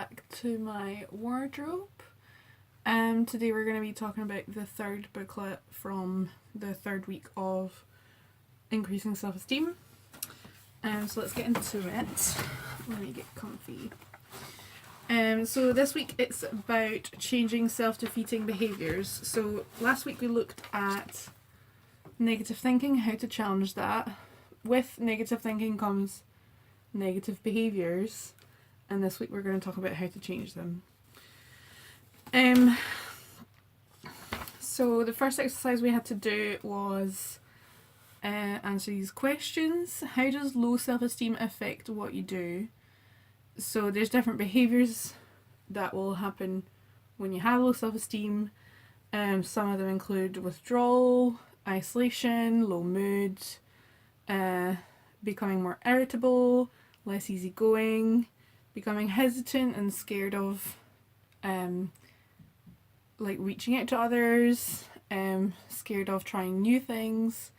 back to my wardrobe. Today we're going to be talking about the third booklet from the third week of Increasing Self Esteem. So let's get into it. Let me get comfy. So this week it's about changing self-defeating behaviours. So last week we looked at negative thinking, how to challenge that. With negative thinking comes negative behaviours, and this week we're going to talk about how to change them. So the first exercise we had to do was answer these questions. How does low self-esteem affect what you do? So there's different behaviours that will happen when you have low self-esteem. Some of them include withdrawal, isolation, low mood, becoming more irritable, less easygoing, becoming hesitant and scared of reaching out to others, scared of trying new things.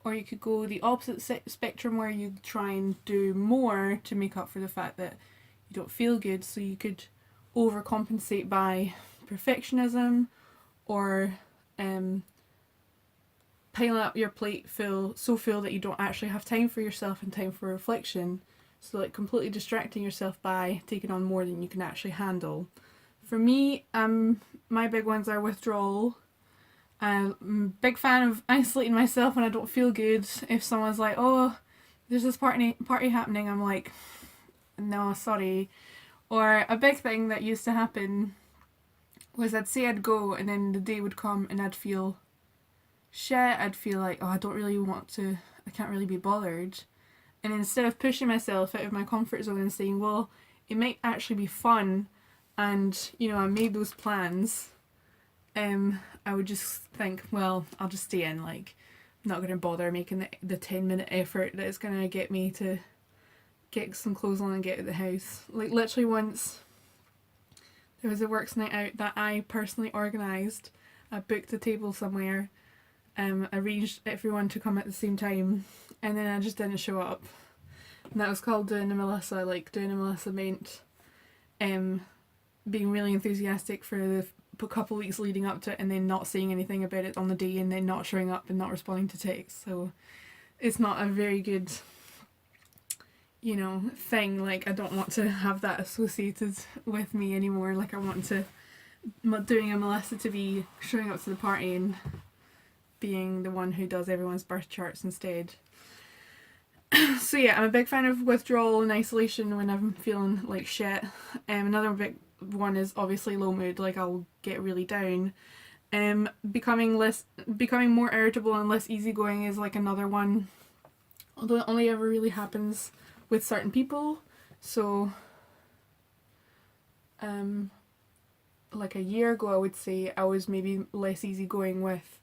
Or you could go the opposite spectrum where you try and do more to make up for the fact that you don't feel good, so you could overcompensate by perfectionism or piling up your plate so full that you don't actually have time for yourself and time for reflection. So completely distracting yourself by taking on more than you can actually handle. For me, my big ones are withdrawal. I'm a big fan of isolating myself when I don't feel good. If someone's like, oh, there's this party happening, I'm like, no, sorry. Or a big thing that used to happen was I'd say I'd go, and then the day would come and I'd feel shit. I'd feel like, oh, I can't really be bothered. And instead of pushing myself out of my comfort zone and saying, well, it might actually be fun, and, I made those plans, I would just think, well, I'll just stay in, I'm not going to bother making the 10-minute effort that it's going to get me to get some clothes on and get out of the house. Literally once, there was a works night out that I personally organised. I booked a table somewhere, arranged everyone to come at the same time, and then I just didn't show up. And that was called doing a Melissa. Doing a Melissa meant being really enthusiastic for the couple weeks leading up to it, and then not saying anything about it on the day, and then not showing up and not responding to texts. So it's not a very good thing. I don't want to have that associated with me anymore. I want doing a Melissa to be showing up to the party and being the one who does everyone's birth charts instead. So yeah, I'm a big fan of withdrawal and isolation when I'm feeling like shit. Another big one is obviously low mood. I'll get really down. Becoming more irritable and less easygoing is another one, although it only ever really happens with certain people. So a year ago, I would say I was maybe less easygoing with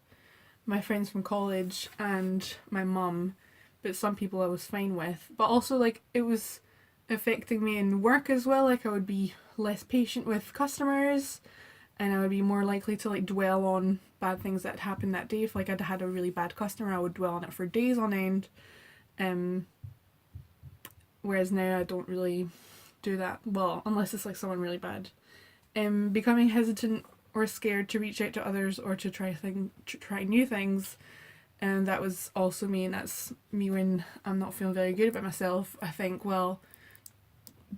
my friends from college and my mum, but some people I was fine with. But also it was affecting me in work as well. I would be less patient with customers, and I would be more likely to dwell on bad things that happened that day. If I'd had a really bad customer, I would dwell on it for days on end. Whereas now I don't really do that. Well, unless it's someone really bad. Becoming hesitant or scared to reach out to others or to try new things. And that was also me, and that's me when I'm not feeling very good about myself. I think, well,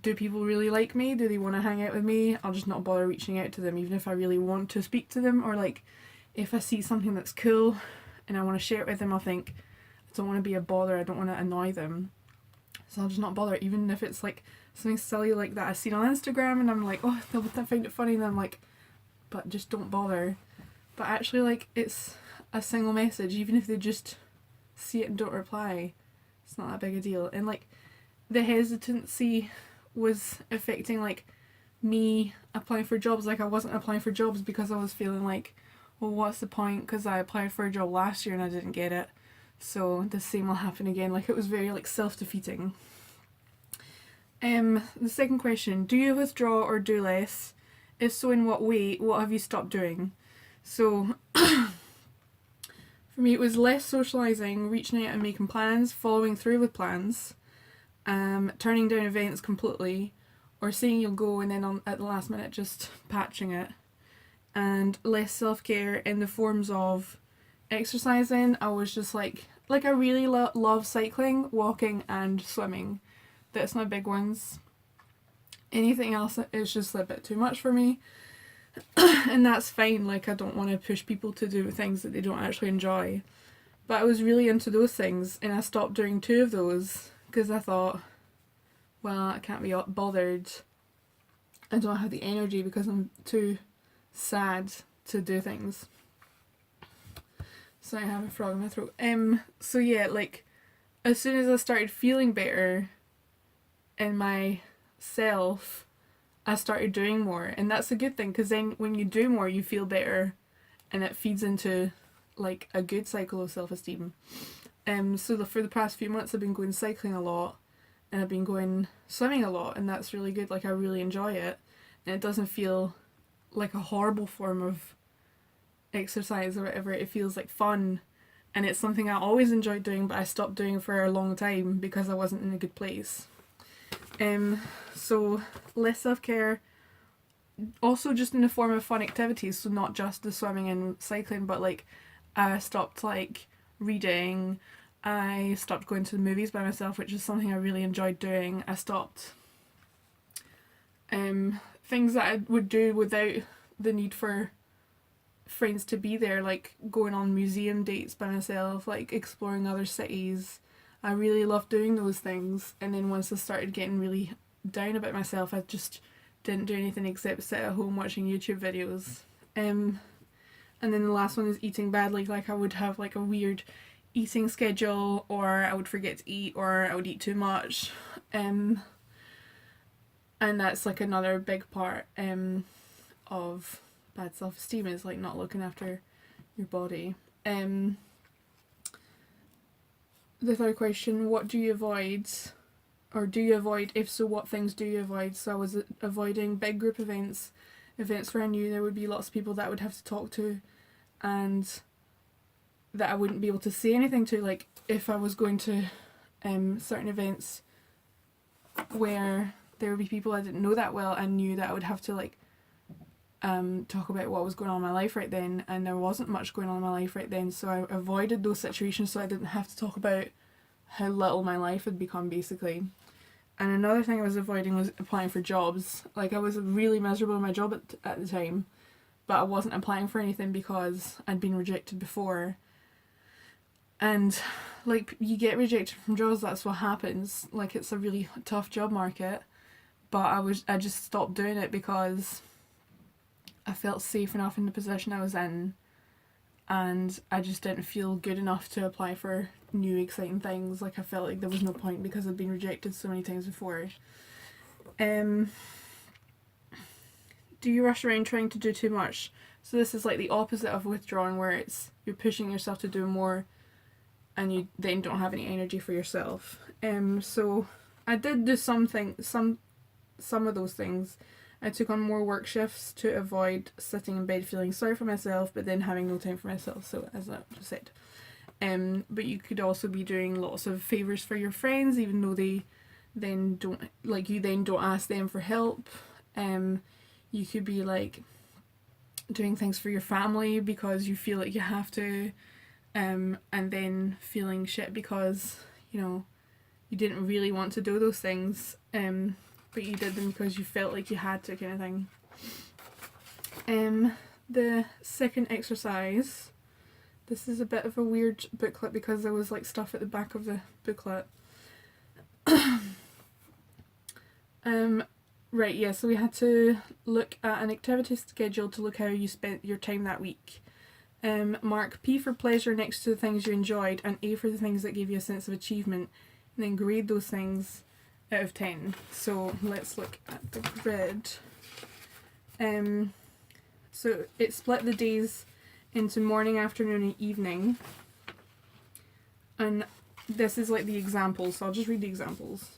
do people really like me? Do they want to hang out with me? I'll just not bother reaching out to them, even if I really want to speak to them. Or if I see something that's cool and I want to share it with them, I'll think, I don't want to be a bother, I don't want to annoy them. So I'll just not bother, even if it's something silly like that I've seen on Instagram and I'm like, oh, they'll find it funny, and I'm like, but just don't bother. But actually it's a single message, even if they just see it and don't reply, it's not that big a deal. And the hesitancy was affecting me applying for jobs. I wasn't applying for jobs because I was feeling well, what's the point, because I applied for a job last year and I didn't get it, so the same will happen again. It was very self-defeating. The second question, do you withdraw or do less? If so, in what way? What have you stopped doing? So for me, it was less socialising, reaching out and making plans, following through with plans, turning down events completely, or saying you'll go and then at the last minute just patching it. And less self-care in the forms of exercising. I was just like I really love cycling, walking and swimming. That's my big ones. Anything else is just a bit too much for me. And that's fine, like I don't want to push people to do things that they don't actually enjoy. But I was really into those things and I stopped doing 2 of those because I thought, well, I can't be bothered. I don't have the energy because I'm too sad to do things. So I have a frog in my throat. So yeah, like as soon as I started feeling better in myself, I started doing more, and that's a good thing because then when you do more you feel better and it feeds into like a good cycle of self-esteem. So for the past few months I've been going cycling a lot and I've been going swimming a lot, and that's really good. Like I really enjoy it and it doesn't feel like a horrible form of exercise or whatever. It feels like fun and it's something I always enjoyed doing, but I stopped doing for a long time because I wasn't in a good place. So less self-care, also just in the form of fun activities, so not just the swimming and cycling, but like I stopped like reading, I stopped going to the movies by myself, which is something I really enjoyed doing. I stopped things that I would do without the need for friends to be there, like going on museum dates by myself, like exploring other cities. I really loved doing those things, and then once I started getting really down about myself, I just didn't do anything except sit at home watching YouTube videos. And then the last one is eating badly. Like I would have like a weird eating schedule, or I would forget to eat, or I would eat too much. And that's like another big part of bad self-esteem, is like not looking after your body. The third question, what do you avoid? Or do you avoid? If so, what things do you avoid? So I was avoiding big group events where I knew there would be lots of people that I would have to talk to and that I wouldn't be able to say anything to. Like if I was going to certain events where there would be people I didn't know that well, I knew that I would have to like talk about what was going on in my life right then, and there wasn't much going on in my life right then, so I avoided those situations so I didn't have to talk about how little my life had become, basically. And another thing I was avoiding was applying for jobs. Like I was really miserable in my job at the time, but I wasn't applying for anything because I'd been rejected before. And like you get rejected from jobs, that's what happens. Like it's a really tough job market, but I just stopped doing it because I felt safe enough in the position I was in, and I just didn't feel good enough to apply for new exciting things. Like I felt like there was no point because I'd been rejected so many times before. Do you rush around trying to do too much? So this is like the opposite of withdrawing, where it's you're pushing yourself to do more and you then don't have any energy for yourself. So I did do some of those things. I took on more work shifts to avoid sitting in bed feeling sorry for myself but then having no time for myself, so as I just said. But you could also be doing lots of favours for your friends, even though they then don't, like you then don't ask them for help. You could be like doing things for your family because you feel like you have to, and then feeling shit because, you know, you didn't really want to do those things, but you did them because you felt like you had to, kind of thing. The second exercise, this is a bit of a weird booklet because there was like stuff at the back of the booklet. Right, yeah, so we had to look at an activity schedule to look how you spent your time that week. Mark P for pleasure next to the things you enjoyed and A for the things that gave you a sense of achievement, and then grade those things out of 10. So let's look at the grid. So it split the days into morning, afternoon and evening, and this is like the examples, so I'll just read the examples.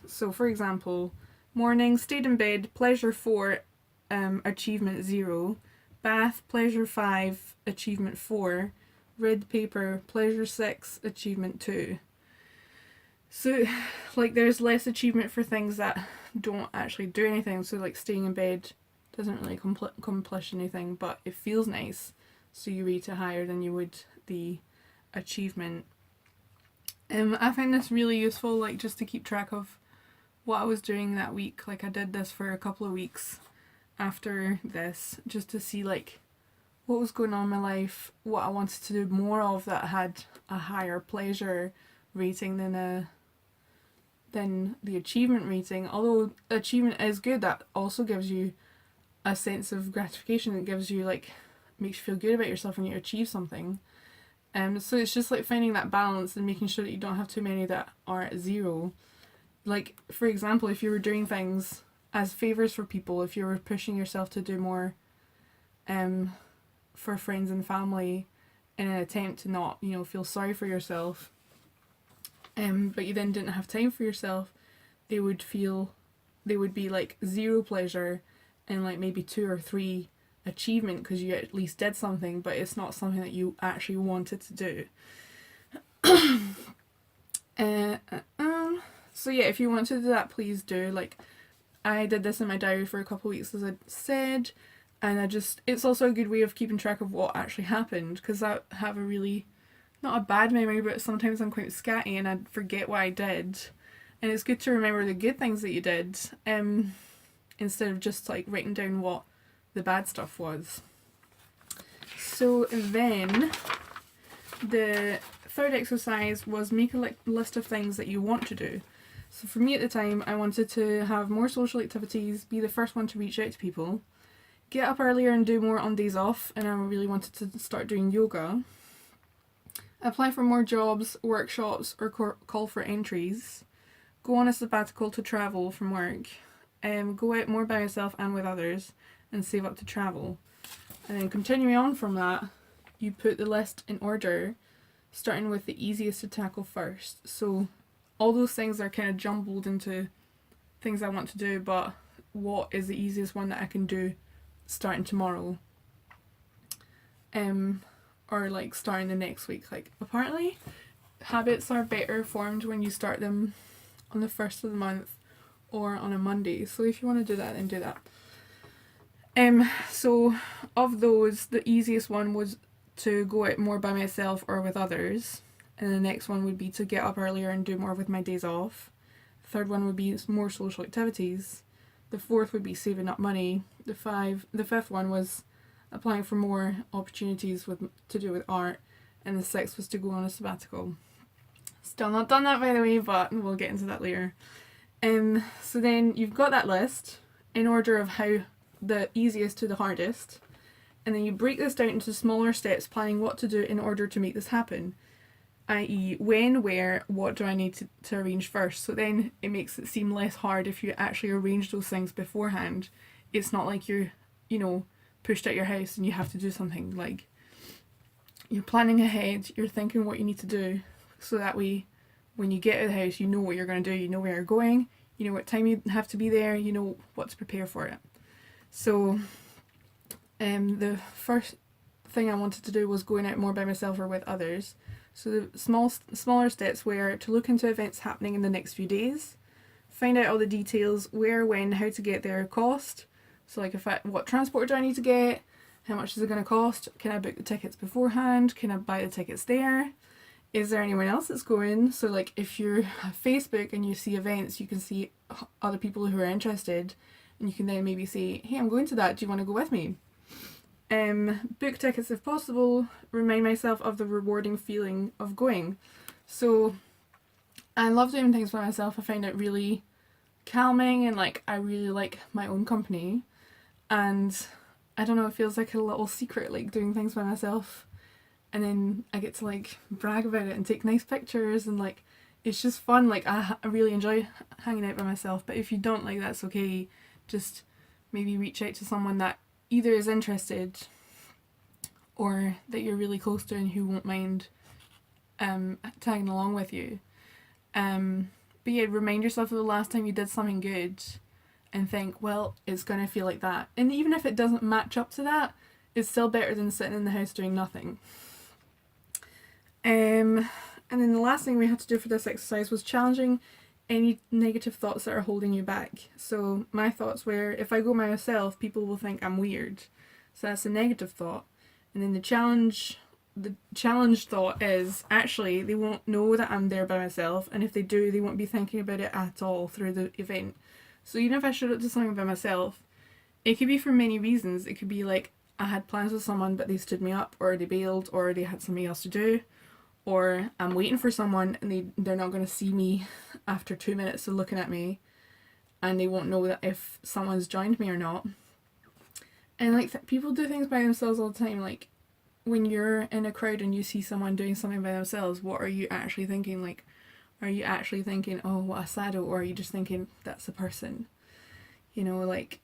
So for example, morning, stayed in bed, pleasure 4, achievement 0, bath, pleasure 5, achievement 4, read paper, pleasure 6, achievement 2. So, like, there's less achievement for things that don't actually do anything. So, like, staying in bed doesn't really accomplish anything, but it feels nice. So, you rate it higher than you would the achievement. I find this really useful, like, just to keep track of what I was doing that week. Like, I did this for a couple of weeks after this, just to see, like, what was going on in my life, what I wanted to do more of that had a higher pleasure rating than the achievement rating. Although achievement is good, that also gives you a sense of gratification. It gives you, like, makes you feel good about yourself when you achieve something. So it's just like finding that balance and making sure that you don't have too many that are at zero. Like, for example, if you were doing things as favours for people, if you were pushing yourself to do more for friends and family in an attempt to not, feel sorry for yourself, but you then didn't have time for yourself, they would be like zero pleasure and like maybe 2 or 3 achievement because you at least did something, but it's not something that you actually wanted to do. So yeah, if you want to do that, please do. Like, I did this in my diary for a couple of weeks, as I said, and it's also a good way of keeping track of what actually happened, because I have a really, not a bad memory, but sometimes I'm quite scatty and I forget what I did, and it's good to remember the good things that you did, instead of just like writing down what the bad stuff was. So then the third exercise was make a list of things that you want to do. So for me at the time, I wanted to have more social activities, be the first one to reach out to people, get up earlier and do more on days off, and I really wanted to start doing yoga, apply for more jobs, workshops, or call for entries, go on a sabbatical to travel from work, go out more by myself and with others, and save up to travel. And then continuing on from that, you put the list in order, starting with the easiest to tackle first. So all those things are kind of jumbled into things I want to do, but what is the easiest one that I can do starting tomorrow? Or like starting the next week. Like, apparently habits are better formed when you start them on the first of the month or on a Monday. So if you want to do that, then do that. So of those, the easiest one was to go out more by myself or with others, and the next one would be to get up earlier and do more with my days off. The third one would be more social activities. The fourth would be saving up money. The fifth one was applying for more opportunities to do with art, and the sixth was to go on a sabbatical. Still not done that, by the way, but we'll get into that later. So then you've got that list in order of how the easiest to the hardest, and then you break this down into smaller steps, planning what to do in order to make this happen, i.e. when, where, what do I need to arrange first. So then it makes it seem less hard if you actually arrange those things beforehand. It's not like you're, pushed out your house and you have to do something. Like, you're planning ahead, you're thinking what you need to do, so that way when you get out of the house, you know what you're going to do, you know where you're going, you know what time you have to be there, you know what to prepare for it. So the first thing I wanted to do was going out more by myself or with others. So the smaller steps were to look into events happening in the next few days, find out all the details, where, when, how to get there, cost. So like what transport do I need to get, how much is it going to cost, can I book the tickets beforehand, can I buy the tickets there, is there anyone else that's going. So like if you're on Facebook and you see events, you can see other people who are interested, and you can then maybe say, hey, I'm going to that, do you want to go with me? Book tickets if possible, remind myself of the rewarding feeling of going. So I love doing things by myself. I find it really calming, and like I really like my own company, and I don't know, it feels like a little secret, like doing things by myself, and then I get to like brag about it and take nice pictures, and like it's just fun. Like I really enjoy hanging out by myself. But if you don't, like, that's okay. Just maybe reach out to someone that either is interested or that you're really close to and who won't mind tagging along with you. But yeah, remind yourself of the last time you did something good and think, well, it's going to feel like that. And even if it doesn't match up to that, it's still better than sitting in the house doing nothing. And then the last thing we had to do for this exercise was challenging any negative thoughts that are holding you back. So my thoughts were, if I go by myself, people will think I'm weird. So that's a negative thought. And then the challenge thought is, actually, they won't know that I'm there by myself, and if they do, they won't be thinking about it at all through the event. So even if I showed up to something by myself, it could be for many reasons. It could be like I had plans with someone but they stood me up, or they bailed, or they had something else to do, or I'm waiting for someone and they're not going to see me after 2 minutes of looking at me, and they won't know that if someone's joined me or not. And like people do things by themselves all the time. Like when you're in a crowd and you see someone doing something by themselves, what are you actually thinking? Like, are you actually thinking, oh, what a sado, or are you just thinking that's a person? You know, like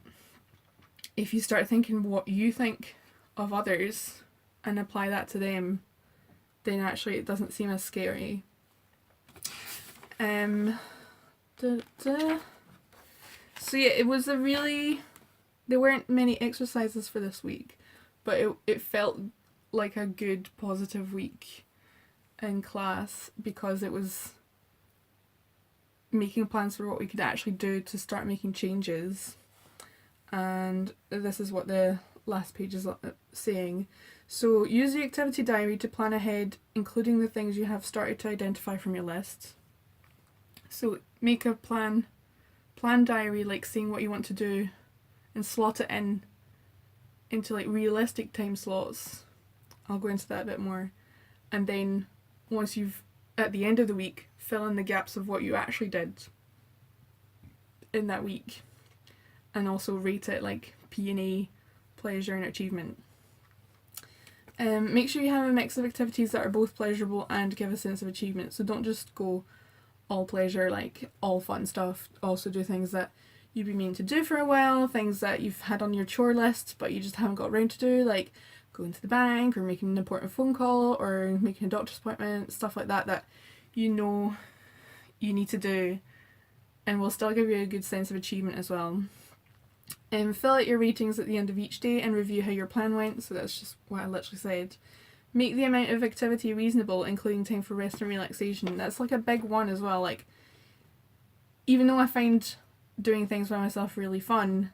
if you start thinking what you think of others and apply that to them, then actually it doesn't seem as scary. So yeah, it was there weren't many exercises for this week, but it felt like a good positive week in class, because it was making plans for what we could actually do to start making changes. And this is what the last page is saying. So use the activity diary to plan ahead, including the things you have started to identify from your list. So make a plan diary, like seeing what you want to do, and slot it into like realistic time slots. I'll go into that a bit more. And then once you've, at the end of the week, fill in the gaps of what you actually did in that week, and also rate it like P&A, pleasure and achievement. Make sure you have a mix of activities that are both pleasurable and give a sense of achievement. So don't just go all pleasure, like all fun stuff. Also do things that you've been meaning to do for a while, things that you've had on your chore list but you just haven't got around to do, like going to the bank or making an important phone call or making a doctor's appointment, stuff like that you know you need to do and will still give you a good sense of achievement as well. Fill out your ratings at the end of each day and review how your plan went. So that's just what I literally said. Make the amount of activity reasonable, including time for rest and relaxation. That's like a big one as well. Like, even though I find doing things by myself really fun,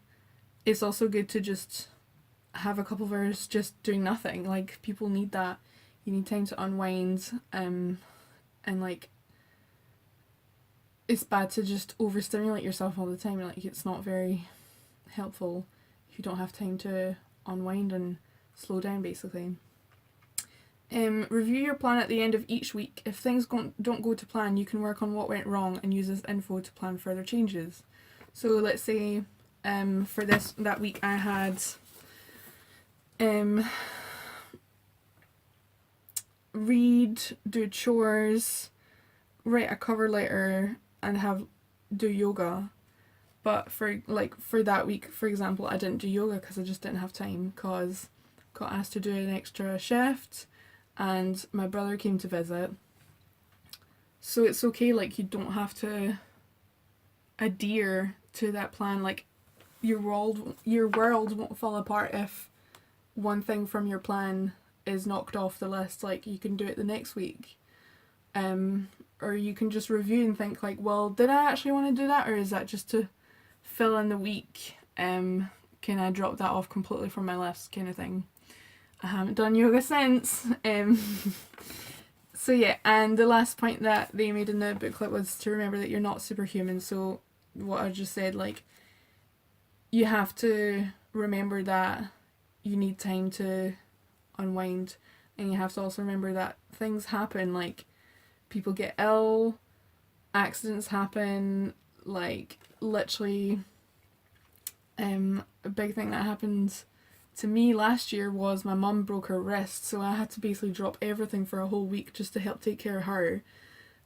it's also good to just have a couple of hours just doing nothing. Like, people need that. You need time to unwind, and like, it's bad to just overstimulate yourself all the time. Like, it's not very helpful if you don't have time to unwind and slow down, basically. Review your plan at the end of each week. If things don't go to plan, you can work on what went wrong and use this info to plan further changes. So let's say for that week I had read, do chores, write a cover letter, and do yoga. But for that week, for example, I didn't do yoga because I just didn't have time, because got asked to do an extra shift and my brother came to visit. So it's okay, like, you don't have to adhere to that plan. Like, your world won't fall apart if one thing from your plan is knocked off the list. Like, you can do it the next week. Or you can just review and think like, well, did I actually want to do that, or is that just to fill in the week? Can I drop that off completely from my list, kind of thing. I haven't done yoga since. So yeah, and the last point that they made in the booklet was to remember that you're not superhuman. So what I just said, like, you have to remember that you need time to unwind, and you have to also remember that things happen. Like, people get ill, accidents happen, like, literally, a big thing that happened to me last year was my mum broke her wrist, so I had to basically drop everything for a whole week just to help take care of her.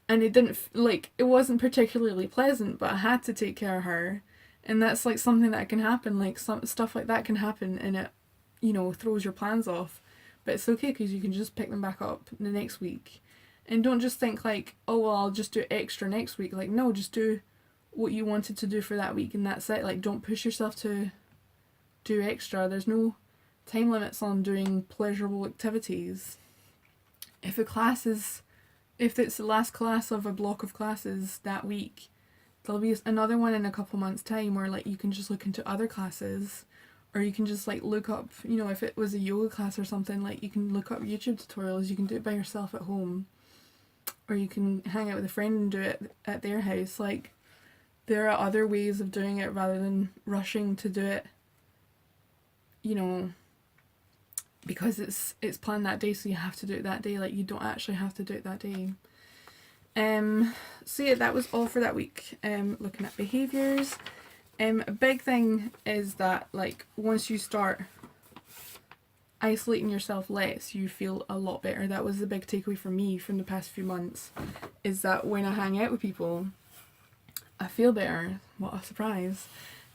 And it wasn't particularly pleasant, but I had to take care of her. And that's like something that can happen, like some stuff like that can happen, and it, throws your plans off. But it's okay, because you can just pick them back up the next week. And don't just think like, oh well, I'll just do extra next week. Like, no, just do what you wanted to do for that week and that's it. Like, don't push yourself to do extra. There's no time limits on doing pleasurable activities. If a class is if it's the last class of a block of classes that week, there'll be another one in a couple months' time where like you can just look into other classes, or you can just like look up, you know, if it was a yoga class or something, like you can look up YouTube tutorials, you can do it by yourself at home, or you can hang out with a friend and do it at their house. Like, there are other ways of doing it rather than rushing to do it, you know, because it's planned that day, so you have to do it that day. Like, you don't actually have to do it that day. So yeah, that was all for that week. Looking at behaviours. A big thing is that, like, once you start isolating yourself less, you feel a lot better. That was the big takeaway for me from the past few months, is that when I hang out with people, I feel better. What a surprise.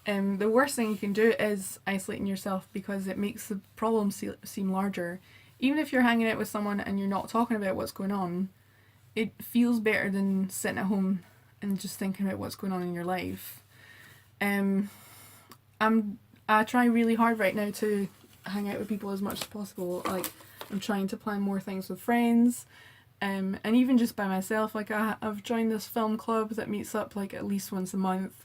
The worst thing you can do is isolating yourself, because it makes the problem seem larger. Even if you're hanging out with someone and you're not talking about what's going on, it feels better than sitting at home and just thinking about what's going on in your life. I try really hard right now to hang out with people as much as possible. Like, I'm trying to plan more things with friends, and even just by myself. Like, I've joined this film club that meets up like at least once a month,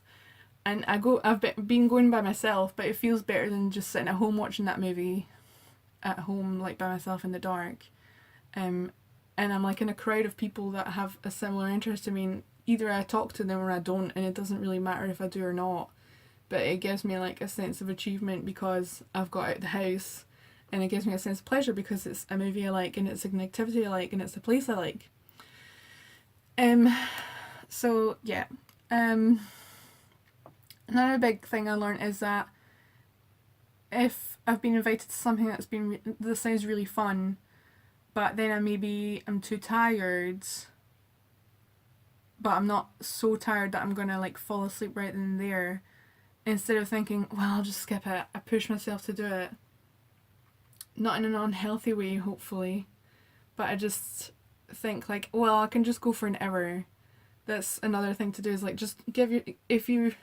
and I've been going by myself, but it feels better than just sitting at home watching that movie at home, like by myself in the dark. And I'm like in a crowd of people that have a similar interest to me, and either I talk to them or I don't, and it doesn't really matter if I do or not. But it gives me like a sense of achievement because I've got out the house, and it gives me a sense of pleasure because it's a movie I like, and it's an activity I like, and it's a place I like. So yeah. Another big thing I learned is that if I've been invited to something that sounds really fun, but then I'm too tired, but I'm not so tired that I'm gonna like fall asleep right then and there, instead of thinking, well, I'll just skip it, I push myself to do it. Not in an unhealthy way, hopefully, but I just think like, well, I can just go for an hour. That's another thing to do, is like, just if you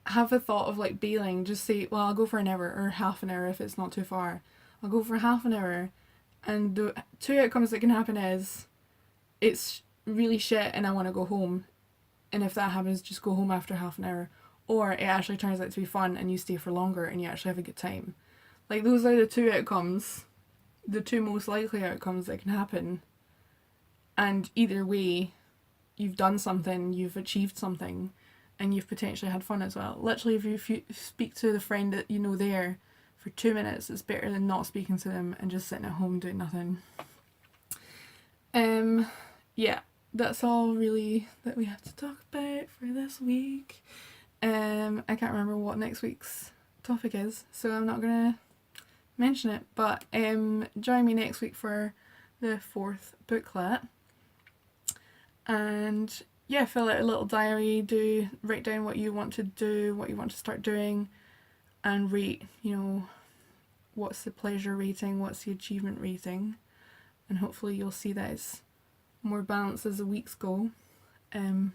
have a thought of like bailing, just say, well, I'll go for an hour, or half an hour if it's not too far. I'll go for half an hour, and the two outcomes that can happen is it's really shit and I want to go home, and if that happens, just go home after half an hour, or it actually turns out to be fun and you stay for longer and you actually have a good time. Like, those are the two outcomes, the two most likely outcomes that can happen, and either way, you've done something, you've achieved something, and you've potentially had fun as well. Literally, if you speak to the friend that you know there for 2 minutes, it's better than not speaking to them and just sitting at home doing nothing. Yeah, that's all really that we have to talk about for this week. I can't remember what next week's topic is, so I'm not gonna mention it, but join me next week for the 4th booklet. And yeah, fill out a little diary, write down what you want to do, what you want to start doing, and rate, you know, what's the pleasure rating, what's the achievement rating, and hopefully you'll see that it's more balanced as the weeks go. And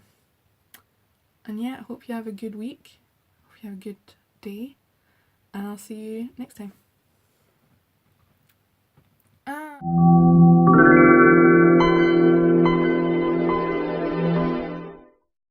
yeah, hope you have a good week, hope you have a good day, and I'll see you next time.